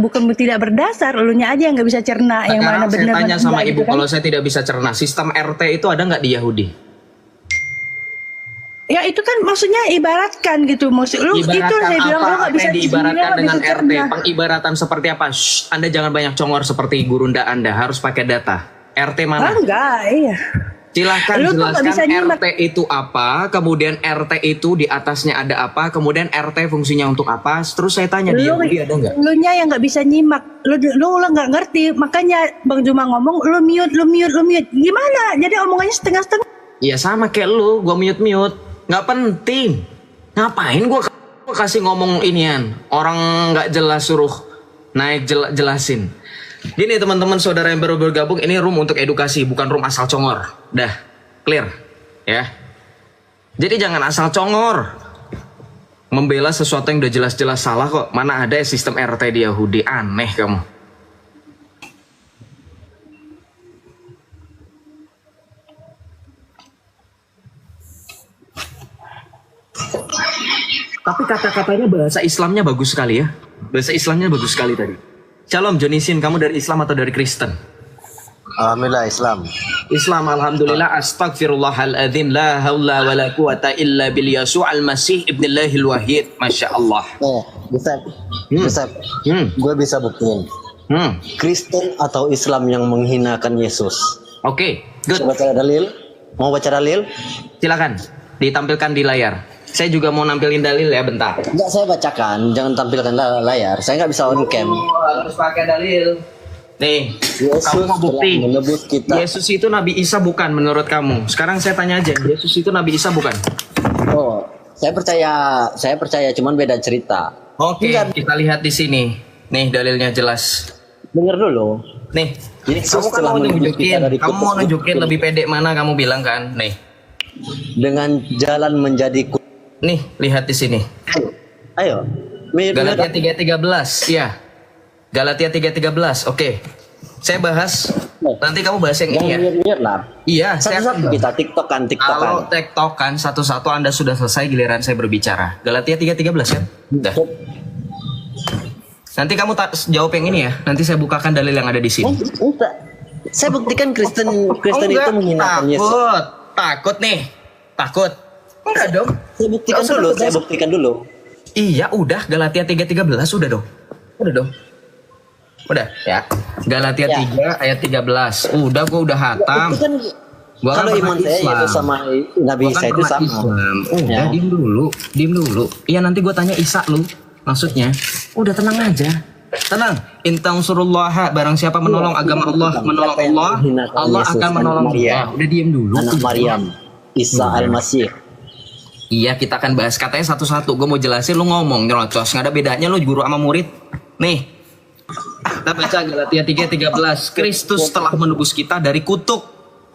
Bukan tidak berdasar, elunya aja yang nggak bisa cerna. Sekarang yang mana benar. Saya tanya sama ibu, gitu kan? kalau saya tidak bisa cerna, sistem RT itu ada nggak di Yahudi? Ya itu kan maksudnya ibaratkan gitu, maksud lu itu saya bilang lu nggak bisa diibaratkan dengan bisa RT. Pengibaratan seperti apa? Shh, Anda jangan banyak congor seperti gurunda Anda, harus pakai data. RT mana? Enggak, iya. Silahkan Lu tuh nggak bisa jelaskan nyimak. RT itu apa, kemudian RT itu di atasnya ada apa, kemudian RT fungsinya untuk apa. Terus saya tanya di Yahudi ada nggak? Lu nya yang nggak bisa nyimak, lu nggak ngerti, makanya Bang Juma ngomong lu mute. Gimana? Jadi omongannya setengah-setengah. Iya sama kayak lu, gua mute. Nggak penting. Ngapain gua kasih ngomong inian? Orang nggak jelas suruh naik jelasin. Gini teman-teman saudara yang baru bergabung, ini room untuk edukasi, bukan room asal congor. Dah, clear ya. Jadi jangan asal congor membela sesuatu yang udah jelas-jelas salah kok. Mana ada sistem RT di Yahudi, aneh kamu. Tapi kata-katanya bahasa Islamnya bagus sekali ya. Bahasa Islamnya bagus sekali tadi. Shalom Jonisin, kamu dari Islam atau dari Kristen? Alhamdulillah Islam. Islam, alhamdulillah. Astagfirullahaladzim, la haula wa la quwata illa bil Yasu'al Masih ibnillahil wahid. Masya Allah. Gue bisa buktiin. Kristen atau Islam yang menghinakan Yesus. Oke, good. Baca dalil? Mau baca dalil? Silakan, ditampilkan di layar. Saya juga mau nampilin dalil ya, bentar. Enggak, saya bacakan. Jangan tampilkan layar. Saya nggak bisa on cam. Harus pakai dalil. Nih, Yesus kamu mau bukti. menebus kita. Yesus itu Nabi Isa bukan menurut kamu? Sekarang saya tanya aja, Yesus itu Nabi Isa bukan? Oh, saya percaya, cuman beda cerita. Oke, kita lihat di sini. Nih dalilnya jelas. Dengar dulu. Nih, Yesus kamu kan telah mau menebus kita dari nunjukin, kamu mau kutuk nunjukin hukum. lebih pede mana kamu bilang kan? Nih, Dengan jalan menjadi nih lihat di sini. Ayo. Galatia 3:13, ya. Galatia 3:13, oke. Saya bahas. Nanti kamu bahas yang ini ya. Lihat lah. Iya, saya Satu-satu kita tiktokan. kalau tektokan satu-satu Anda sudah selesai, giliran saya berbicara. Galatia 3:13 kan? Udah. Nanti kamu jawab yang ini ya. Nanti saya bukakan dalil yang ada di sini. Enggak. Saya buktikan Kristen itu enggak. menghinakan Yesus. Takut nih. Takut. Enggak dong. Saya buktikan dulu. Iya, udah Galatia 3:13 udah dong. Udah ya. Galatia 3 ayat 13. Udah, gua udah hatam. Gua Kalau kan iman saya Islam. itu sama Nabi Gua kan Isa itu pernah sama. Islam. Udah, Ya. diem dulu. Iya, nanti gua tanya Isa lu. Maksudnya, udah tenang aja. Tenang. Intang surullaha, barang siapa menolong agama Allah, menolong Siapa yang Allah, menghinakan Allah Yesus, akan anak menolong Maria. dia. Udah diem dulu. Anak Maryam, Isa Al-Masih. Iya, kita akan bahas katanya satu-satu. Gue mau jelasin, lu ngomong nyerocos. Nggak ada bedanya lu guru sama murid. Nih, kita baca Galatia 3:13. Kristus telah menebus kita dari kutuk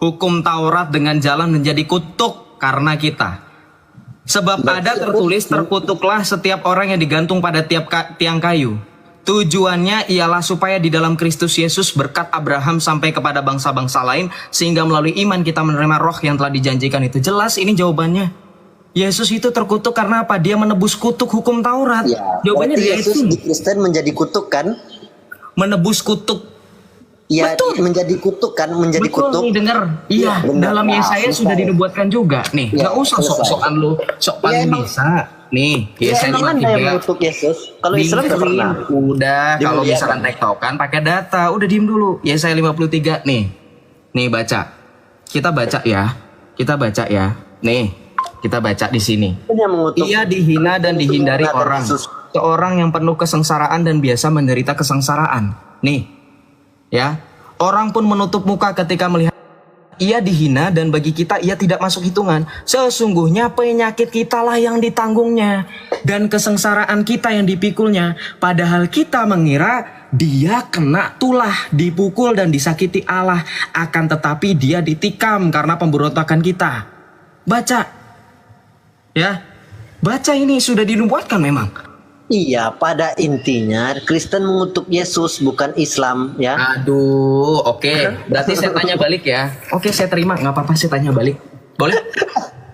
hukum Taurat dengan jalan menjadi kutuk karena kita. Sebab ada tertulis, terkutuklah setiap orang yang digantung pada tiang kayu. Tujuannya ialah supaya di dalam Kristus Yesus berkat Abraham sampai kepada bangsa-bangsa lain, sehingga melalui iman kita menerima roh yang telah dijanjikan itu. Jelas ini jawabannya. Yesus itu terkutuk karena apa? Dia menebus kutuk hukum Taurat. Ya, Jawabannya dia Yesus itu. di Kristen menjadi kutuk kan? Menebus kutuk. Ya, menjadi kutuk kan, menjadi Betul kutuk. nih, denger. Iya, benar. dalam Yesaya sudah dinubuatkan juga. Nih, Ya, nggak usah sok-sokan lu, sok paling bisa. Nih, Ya, Yesaya emang ada yang 53. mengutuk Yesus. Kalau Islam nggak pernah. Udah, kalau Dimuliakan. misalkan tektokan pakai data, udah diem dulu. Yesaya 53 nih. Nih baca. Kita baca ya. Kita baca ya. Nih, kita baca di sini. Yang mengutuk. Ia dihina dan dihindari Mengutuk orang. Yesus. Seorang yang penuh kesengsaraan dan biasa menderita kesengsaraan. Nih, ya. Orang pun menutup muka ketika melihat ia dihina dan bagi kita ia tidak masuk hitungan. Sesungguhnya penyakit kitalah yang ditanggungnya dan kesengsaraan kita yang dipikulnya. Padahal kita mengira dia kena tulah, dipukul dan disakiti Allah. Akan tetapi dia ditikam karena pemberontakan kita. Baca. Ya. Baca ini sudah dinubuatkan memang. Iya, pada intinya Kristen mengutuk Yesus, bukan Islam, ya. Aduh, oke. Berarti saya tanya balik ya. Oke, saya terima. Nggak apa-apa, saya tanya balik. Boleh?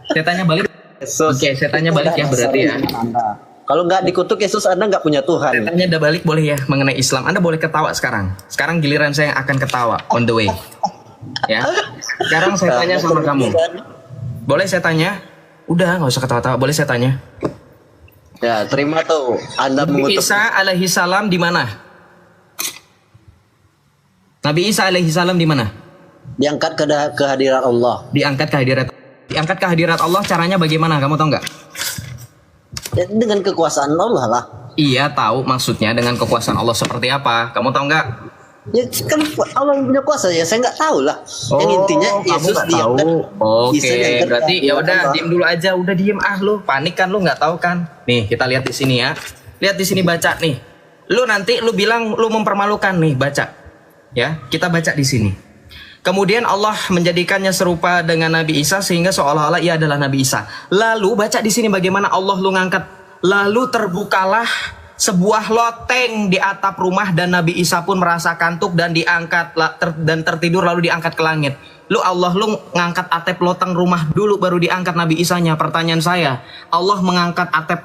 Saya tanya balik. Oke, saya tanya balik ya berarti ya. Kalau nggak dikutuk Yesus, Anda nggak punya Tuhan. Saya tanya balik boleh ya mengenai Islam. Anda boleh ketawa sekarang. Sekarang giliran saya yang akan ketawa on the way. Ya. Sekarang saya tanya sama kamu. Boleh saya tanya? Udah, nggak usah ketawa-tawa. Boleh saya tanya? Ya, terima tuh. Anda Nabi mengutuk. Isa alaihi salam di mana? Nabi Isa alaihi salam di mana? Diangkat ke hadirat Allah. Diangkat ke hadirat Allah, caranya bagaimana? Kamu tahu nggak? Ya, dengan kekuasaan Allah lah. Iya, tahu maksudnya dengan kekuasaan Allah seperti apa? Kamu tahu nggak? Ya kan Allah yang punya kuasa, ya saya nggak tahu lah. Yang intinya Yesus kamu nggak tahu. diangkat. Isa Oke, diangkat berarti ke ya udah Allah. diem dulu aja, udah diem lu. Panik kan lu nggak tahu kan? Nih, kita lihat di sini ya. Lihat di sini baca nih. Lu nanti lu bilang lu mempermalukan nih, baca. Ya, kita baca di sini. Kemudian Allah menjadikannya serupa dengan Nabi Isa sehingga seolah-olah ia adalah Nabi Isa. Lalu baca di sini bagaimana Allah lu ngangkat. Lalu terbukalah sebuah loteng di atap rumah dan Nabi Isa pun merasa kantuk dan diangkat dan tertidur lalu diangkat ke langit. Lu ngangkat atap loteng rumah dulu baru diangkat Nabi Isanya. Pertanyaan saya, Allah mengangkat atap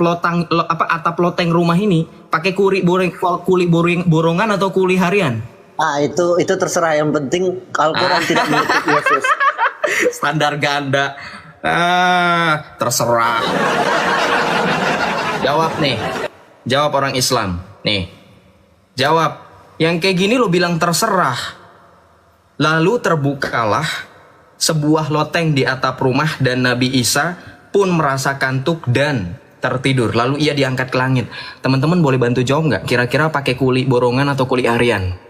loteng rumah ini pakai kuli borongan atau kuli harian? Ah, itu terserah, yang penting Al-Quran tidak mengutuk Yesus. Standar ganda. Terserah. Jawab nih. Jawab orang Islam. Nih. Jawab. Yang kayak gini lo bilang terserah. Lalu terbukalah sebuah loteng di atap rumah dan Nabi Isa pun merasa kantuk dan tertidur. Lalu ia diangkat ke langit. Teman-teman boleh bantu jawab nggak? Kira-kira pakai kuli borongan atau kuli harian?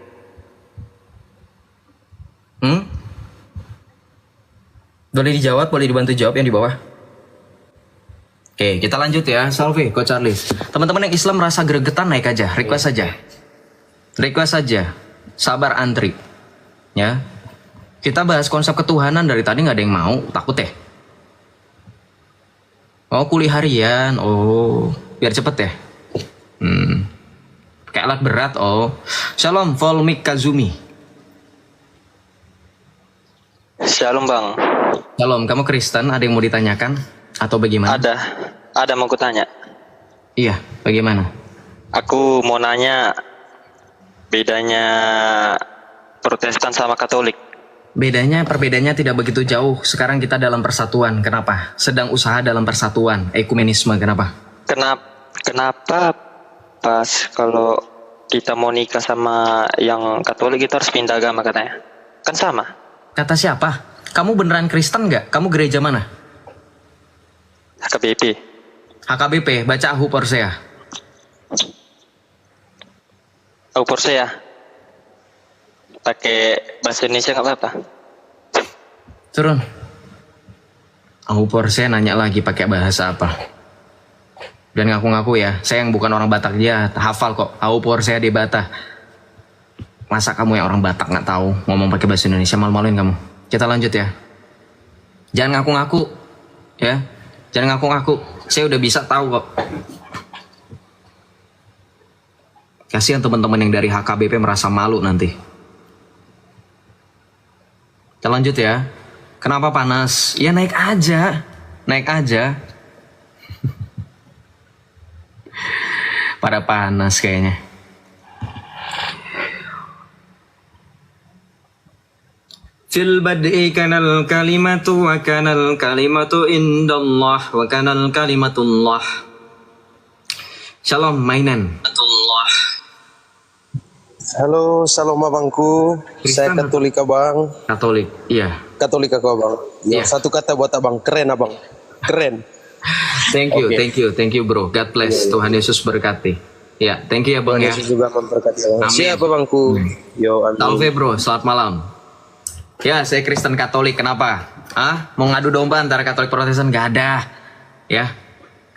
Boleh dijawab, boleh dibantu jawab yang di bawah. Oke, kita lanjut ya. Salve, Coach Charles. Teman-teman yang Islam merasa gregetan, naik aja. Request saja. Request saja. Sabar antri. Ya. Kita bahas konsep ketuhanan dari tadi nggak ada yang mau. Takut ya? Oh, kuli harian. Oh, biar cepet ya. Kayak alat berat. Oh. Shalom, Volmik Kazumi. Shalom bang. Shalom, kamu Kristen? Ada yang mau ditanyakan? Atau bagaimana? Ada mau kutanya. Iya, bagaimana? Aku mau nanya bedanya Protestan sama Katolik. Perbedaannya tidak begitu jauh. Sekarang kita dalam persatuan. Kenapa? Sedang usaha dalam persatuan, ekumenisme. Kenapa? Kenapa pas kalau kita mau nikah sama yang Katolik kita harus pindah agama katanya? Kan sama. Kata siapa? Kamu beneran Kristen nggak? Kamu gereja mana? HKBP. HKBP, baca Ahu Porsea. Ahu Porsea. Pakai bahasa Indonesia nggak apa-apa. Turun. Ahu Porsea nanya lagi pakai bahasa apa? Dan ngaku-ngaku ya, saya yang bukan orang Batak, dia hafal kok. Ahu Porsea di Batak. Masa kamu yang orang Batak nggak tahu ngomong pakai bahasa Indonesia, malu-maluin kamu. Kita lanjut ya. Jangan ngaku-ngaku, ya. Jangan ngaku-ngaku. Saya udah bisa tahu kok. Kasihan teman-teman yang dari HKBP merasa malu nanti. Kita lanjut ya. Kenapa panas? Ya naik aja. Naik aja. Pada panas kayaknya. Fil bad'i kanal kalimatu wa kanal kalimatu indallah wa kanal kalimatullah. Shalom mainan. Halo, salam abangku. Saya Katolik abang. Katolik, iya. Katolik aku abang. Ya, satu kata buat abang, keren abang. Keren. Thank you bro. God bless. Tuhan Yesus berkati. Ya, thank you ya bang Tuhan ya. Yesus juga memberkati abang. Amin. Siapa bangku? Yo, amin. Talve bro, selamat malam. Ya, saya Kristen Katolik. Kenapa? Mau ngadu domba antara Katolik Protestan? Gak ada. Ya,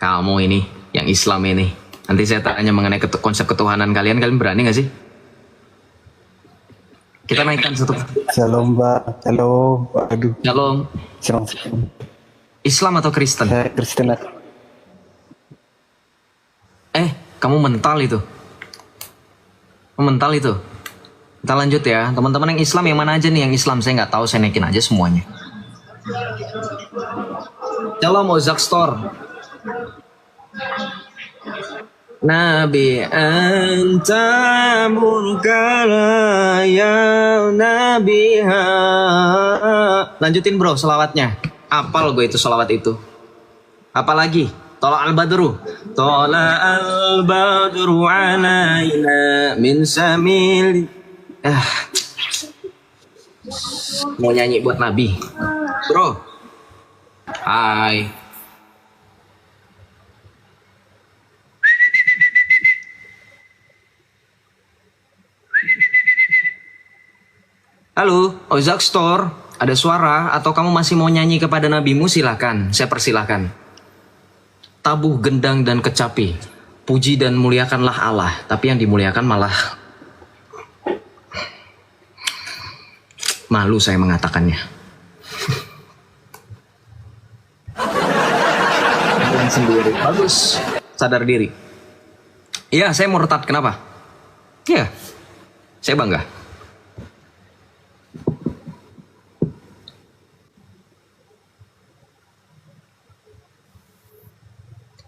kamu ini, yang Islam ini. Nanti saya tanya mengenai konsep ketuhanan kalian berani gak sih? Kita naikkan satu. Shalom Mbak. Halo. Aduh. Shalom. Shalom. Islam atau Kristen? Saya Kristen. Kamu mental itu. Mental itu. Kita lanjut ya. Teman-teman yang Islam yang mana aja nih yang Islam? Saya nggak tahu, saya naikin aja semuanya. Shalom Ozak Store. Nabi anta murkala ya nabiha. Lanjutin bro selawatnya. Apal gue itu selawat itu. Apalagi Tola al-badru. Tola al-badru alaina min samil. Mau nyanyi buat Nabi bro. Hai. Halo, Ozak Store, ada suara atau kamu masih mau nyanyi kepada nabimu? Silakan, saya persilahkan. Tabuh, gendang, dan kecapi, puji dan muliakanlah Allah, tapi yang dimuliakan malah malu saya mengatakannya. Sendiri, bagus, sadar diri. Iya, saya murtad, kenapa? Iya, saya bangga.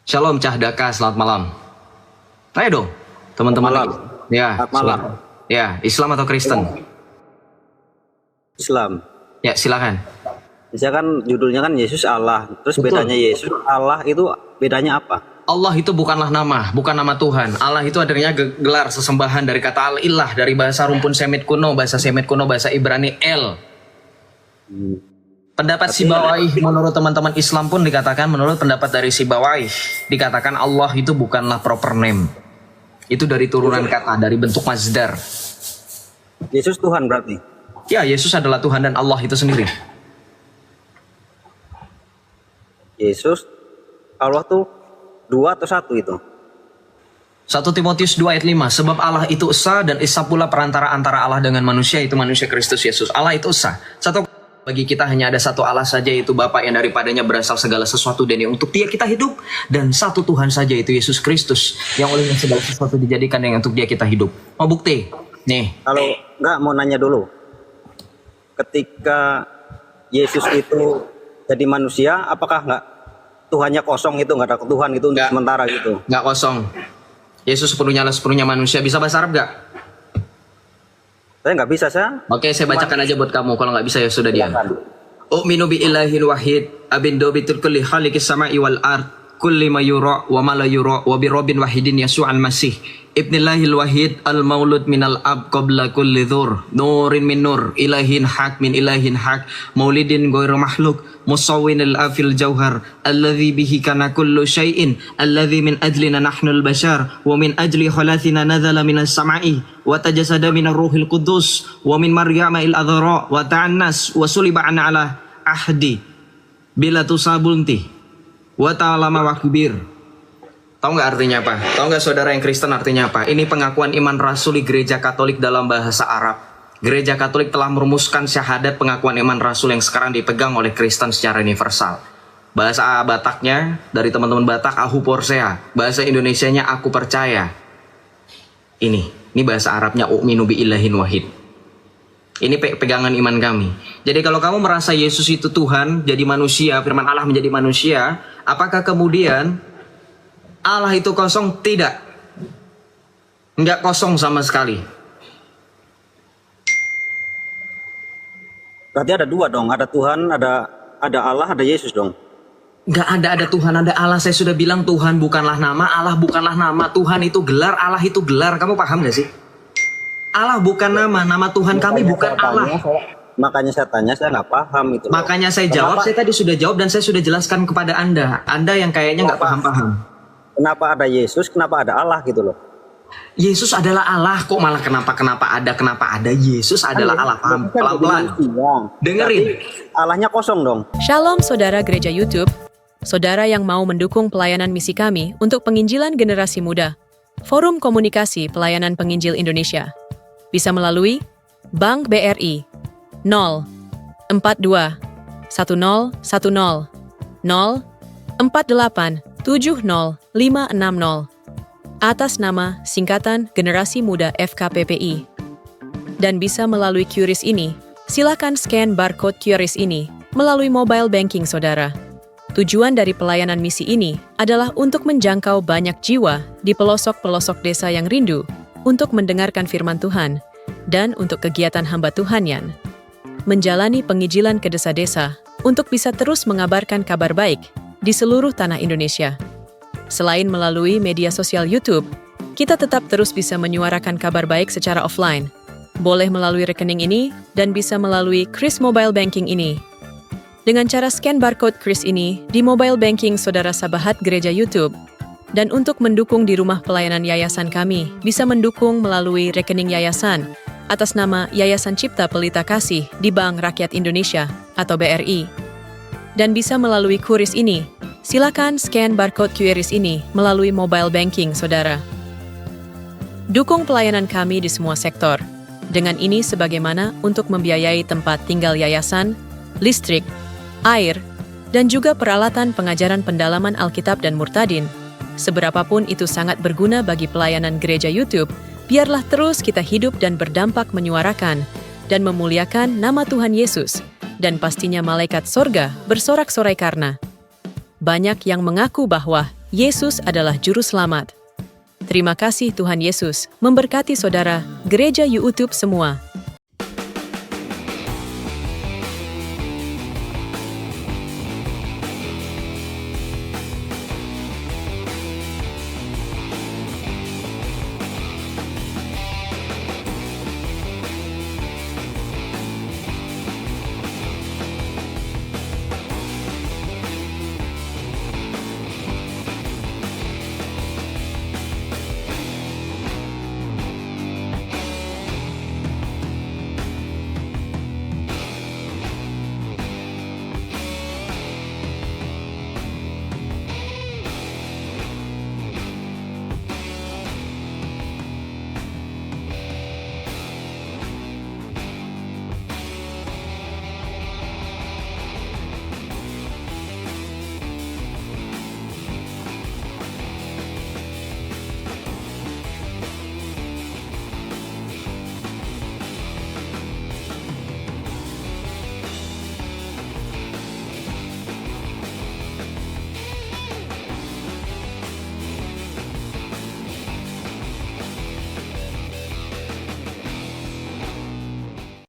Shalom Cahdaka, selamat malam. Ayo dong, teman-teman. Ya, selamat malam. Ya, Islam atau Kristen? Islam. Ya, silakan. Misalkan judulnya kan Yesus Allah. Terus Betul. bedanya Yesus Allah itu bedanya apa? Allah itu bukanlah nama, bukan nama Tuhan. Allah itu adanya gelar sesembahan dari kata al-ilah, dari bahasa rumpun Semit kuno, bahasa Ibrani El. Pendapat Sibawai menurut teman-teman Islam pun dikatakan, menurut pendapat dari Sibawai dikatakan Allah itu bukanlah proper name. Itu dari turunan kata, dari bentuk masdar. Yesus Tuhan berarti? Ya, Yesus adalah Tuhan dan Allah itu sendiri. Yesus, Allah tuh dua atau satu itu? 1 Timotius 2 ayat 5, sebab Allah itu esa dan esa pula perantara antara Allah dengan manusia, itu manusia Kristus Yesus. Allah itu esa. Bagi kita hanya ada satu Allah saja, yaitu Bapa yang daripadanya berasal segala sesuatu dan yang untuk Dia kita hidup, dan satu Tuhan saja, yaitu Yesus Kristus yang olehnya segala sesuatu dijadikan yang untuk Dia kita hidup. Mau bukti? Nih. Kalau enggak, mau nanya dulu. Ketika Yesus itu jadi manusia, apakah enggak Tuhannya kosong itu, enggak ada Tuhan itu untuk sementara gitu? Enggak kosong. Yesus sepenuhnya manusia. Bisa bahasa Arab enggak? Saya nggak bisa, saya. Oke, saya bacakan aja buat kamu. Kalau nggak bisa ya sudah diam. U'minu bi ilahin wahid abindo bitul kulli khaliqis sama'i wal ard kulli ma yura wa ma la yura wa bi rabbin wahidin yasu'al masih ibnillahil wahid al maulud minal ab qabla kulli dhur nurin min nur ilahin haq min ilahin haq maulidin ghairu makhluk musawwinil afil jauhar alladhi bihi kana kullu syai'in alladhi min ajlina nahnul bashar wa min ajli khalathina nazala minas sama'i wa tajasada minar ruhil qudus wa min maryama il adhara wa ta'annas wa suliba ala ahdi bila tusabunti wa ta'alama wa kubir. Tahu nggak artinya apa? Tahu nggak saudara yang Kristen artinya apa? Ini pengakuan iman rasuli Gereja Katolik dalam bahasa Arab. Gereja Katolik telah merumuskan syahadat pengakuan iman rasul yang sekarang dipegang oleh Kristen secara universal. Bahasa Bataknya dari teman-teman Batak Ahu Porsea. Bahasa Indonesianya aku percaya. Ini bahasa Arabnya u'minu bi ilahin wahid. Ini pegangan iman kami. Jadi kalau kamu merasa Yesus itu Tuhan, jadi manusia, firman Allah menjadi manusia, apakah kemudian Allah itu kosong? Tidak. Enggak kosong sama sekali. Berarti ada dua dong, ada Tuhan, ada Allah, ada Yesus dong. Nggak ada Tuhan, ada Allah. Saya sudah bilang Tuhan bukanlah nama, Allah bukanlah nama. Tuhan itu gelar, Allah itu gelar. Kamu paham nggak sih? Allah bukan nama Tuhan kami bukan Allah. Makanya saya tanya, saya nggak paham itu. Makanya saya jawab, saya tadi sudah jawab dan saya sudah jelaskan kepada Anda. Anda yang kayaknya nggak paham-paham. Kenapa ada Yesus, kenapa ada Allah gitu loh? Yesus adalah Allah, kok malah kenapa ada Yesus adalah Allah. Paham? Pelan-pelan. Dengerin. Allahnya kosong dong. Shalom saudara gereja YouTube, saudara yang mau mendukung pelayanan misi kami untuk penginjilan generasi muda. Forum Komunikasi Pelayanan Penginjil Indonesia. Bisa melalui Bank BRI 0 42 10 10 0 48 70 560 atas nama singkatan Generasi Muda FKPPI. Dan bisa melalui QRIS ini, silakan scan barcode QRIS ini melalui mobile banking saudara. Tujuan dari pelayanan misi ini adalah untuk menjangkau banyak jiwa di pelosok-pelosok desa yang rindu untuk mendengarkan firman Tuhan dan untuk kegiatan hamba Tuhan menjalani penginjilan ke desa-desa untuk bisa terus mengabarkan kabar baik di seluruh tanah Indonesia. Selain melalui media sosial YouTube, kita tetap terus bisa menyuarakan kabar baik secara offline. Boleh melalui rekening ini dan bisa melalui QRIS Mobile Banking ini. Dengan cara scan barcode QRIS ini di mobile banking saudara sahabat gereja YouTube. Dan untuk mendukung di rumah pelayanan yayasan kami, bisa mendukung melalui rekening yayasan atas nama Yayasan Cipta Pelita Kasih di Bank Rakyat Indonesia atau BRI. Dan bisa melalui QRIS ini, silakan scan barcode QRIS ini melalui mobile banking saudara. Dukung pelayanan kami di semua sektor. Dengan ini sebagaimana untuk membiayai tempat tinggal yayasan, listrik, air, dan juga peralatan pengajaran pendalaman Alkitab dan Murtadin. Seberapapun itu sangat berguna bagi pelayanan gereja YouTube, biarlah terus kita hidup dan berdampak menyuarakan dan memuliakan nama Tuhan Yesus, dan pastinya malaikat sorga bersorak-sorai karena banyak yang mengaku bahwa Yesus adalah Juru Selamat. Terima kasih Tuhan Yesus, memberkati saudara, gereja YouTube semua.